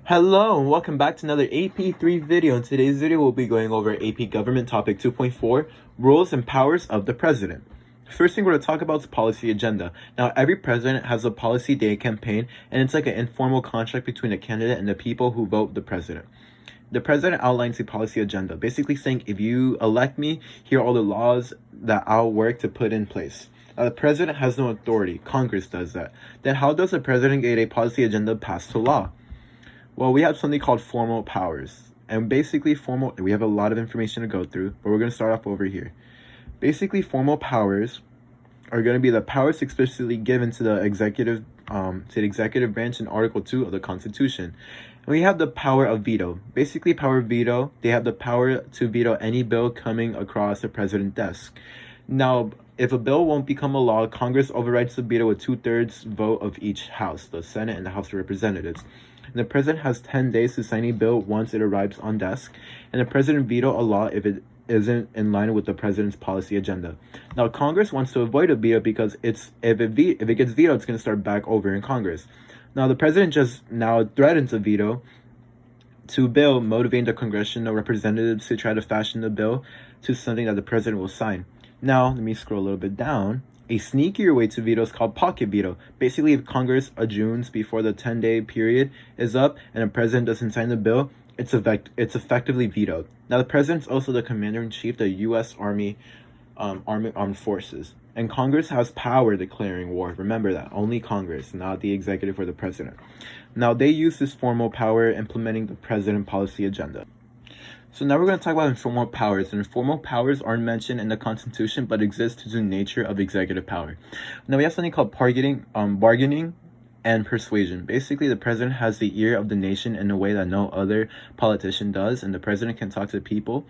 Hello and welcome back to another AP3 video. In today's video, we'll be going over AP Government Topic 2.4, Roles and Powers of the President. First thing we're going to talk about is policy agenda. Now, every president has a policy day campaign, and it's like an informal contract between the candidate and the people who vote the president. The president outlines the policy agenda, basically saying, if you elect me, here are all the laws that I'll work to put in place. Now, the president has no authority. Congress does that. Then how does the president get a policy agenda passed to law? Well, we have something called formal powers. And basically we have a lot of information to go through, but we're going to start off over here. Basically, formal powers are going to be the powers explicitly given to the executive branch in Article 2 of the Constitution. And we have the power of veto. Basically, power of veto, they have the power to veto any bill coming across the president's desk. Now, if a bill won't become a law, Congress overrides the veto with 2/3 vote of each house, the Senate and the House of Representatives. And the president has 10 days to sign a bill once it arrives on desk, and the president veto a law if it isn't in line with the president's policy agenda. Now, Congress wants to avoid a veto because if it gets vetoed, it's going to start back over in Congress. Now, the president just now threatens a veto to a bill, motivating the congressional representatives to try to fashion the bill to something that the president will sign. Now, let me scroll a little bit down. A sneakier way to veto is called pocket veto. Basically, if Congress adjourns before the 10-day period is up and the president doesn't sign the bill, it's effectively vetoed. Now, the president's also the commander-in-chief of the U.S. Armed Forces. And Congress has power declaring war. Remember that. Only Congress, not the executive or the president. Now, they use this formal power implementing the president policy agenda. So now we're going to talk about informal powers. And informal powers aren't mentioned in the Constitution, but exist due to the nature of executive power. Now we have something called bargaining and persuasion. Basically, the president has the ear of the nation in a way that no other politician does, and the president can talk to people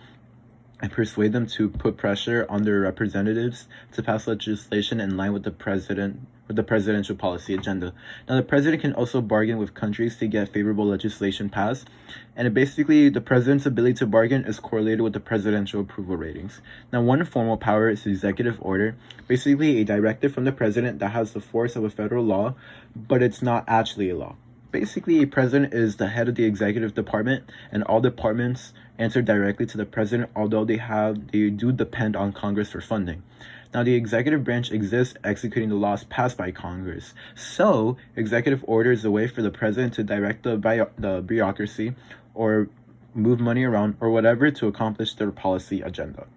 and persuade them to put pressure on their representatives to pass legislation in line with the presidential policy agenda. Now, the president can also bargain with countries to get favorable legislation passed, and basically, the president's ability to bargain is correlated with the presidential approval ratings. Now, one formal power is the executive order, basically a directive from the president that has the force of a federal law, but it's not actually a law. Basically, a president is the head of the executive department, and all departments answer directly to the president, although they do depend on Congress for funding. Now, the executive branch exists executing the laws passed by Congress. So, executive order is a way for the president to direct the bureaucracy or move money around or whatever to accomplish their policy agenda.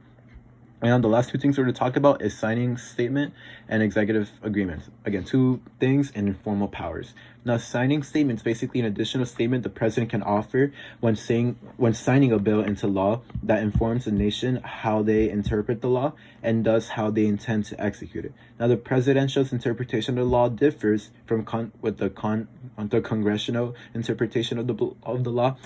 And the last two things we're going to talk about is signing statement and executive agreements. Again, two things and informal powers. Now, signing statements, basically an additional statement the president can offer when signing a bill into law that informs the nation how they interpret the law and thus how they intend to execute it. Now, the presidential interpretation of the law differs from the congressional interpretation of the law.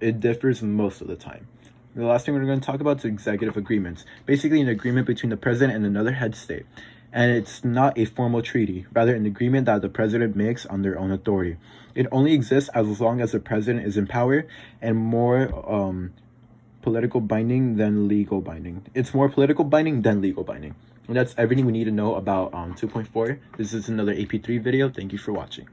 It differs most of the time. The last thing we're going to talk about is executive agreements. Basically, an agreement between the president and another head state. And it's not a formal treaty, rather an agreement that the president makes on their own authority. It only exists as long as the president is in power and more political binding than legal binding. It's more political binding than legal binding. And that's everything we need to know about 2.4. This is another AP3 video. Thank you for watching.